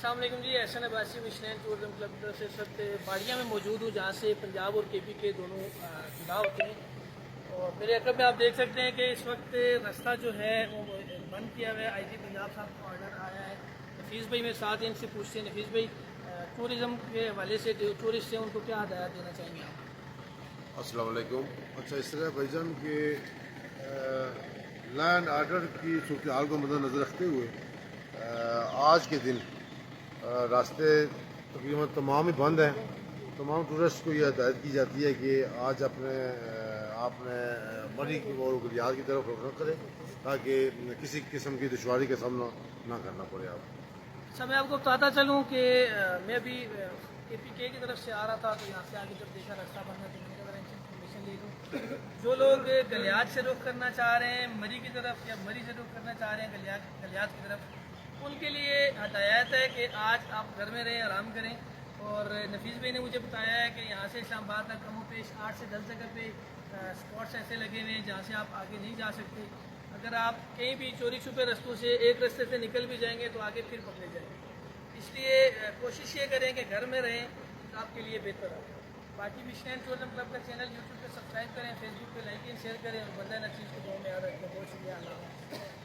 السلام علیکم جی، احسن Abbasi مشنین tourism club کی طرف سے اس وقت باڑیاں میں موجود ہوں جہاں سے پنجاب اور کے پی کے دونوں جدا ہوتے ہیں. اور میرے عقب میں آپ دیکھ سکتے ہیں کہ اس وقت راستہ جو ہے وہ بند کیا ہوا ہے. آئی جی پنجاب صاحب کا آرڈر آیا ہے. نفیس بھائی میرے ساتھ ان سے پوچھتے ہیں. نفیس بھائی، ٹورزم کے حوالے سے جو ٹورسٹ ہیں ان کو کیا ہدایات دینا چاہیں گے آپ؟ السلام علیکم. اچھا، اس طرح بھائی جان کہ لینڈ آرڈر کی صورتحال کو مد نظر رکھتے ہوئے آج کے دن راستے تقریباً تمام ہی بند ہیں. تمام ٹورسٹ کو یہ ہدایت کی جاتی ہے کہ آج آپ نے مری اور گلیار کی طرف رخ نہ کریں تاکہ کسی قسم کی دشواری کا سامنا نہ کرنا پڑے آپ. اچھا، میں آپ کو بتاتا چلوں کہ میں ابھی کے پی کے طرف سے آ رہا تھا تو یہاں سے آگے جب دیکھا راستہ بند ہے تو میں نے کہا ان سے انفارمیشن لے لوں. جو لوگ گلیات سے رخ کرنا چاہ رہے ہیں مری کی طرف یا مری سے رخ کرنا چاہ رہے ہیں گلیات کی طرف، ان کے لیے ہدایت ہے کہ آج آپ گھر میں رہیں، آرام کریں. اور نفیس بھائی نے مجھے بتایا ہے کہ یہاں سے اسلام آباد تک کم و بیش 8 سے 10 جگہ پہ اسپاٹس ایسے لگے ہوئے ہیں جہاں سے آپ آگے نہیں جا سکتے. اگر آپ کہیں بھی چوری چھپے رستوں سے ایک رستے سے نکل بھی جائیں گے تو آگے پھر پکڑے جائیں گے. اس لیے کوشش یہ کریں کہ گھر میں رہیں، آپ کے لیے بہتر ہے. باقی مشنین ٹورزم کلب کا چینل یوٹیوب پہ سبسکرائب کریں، فیس بک پہ لائک اینڈ شیئر کریں اور بندہ نہ چیز کو دعاؤں میں یاد رکھیں. بہت شکریہ. اللہ حافظ.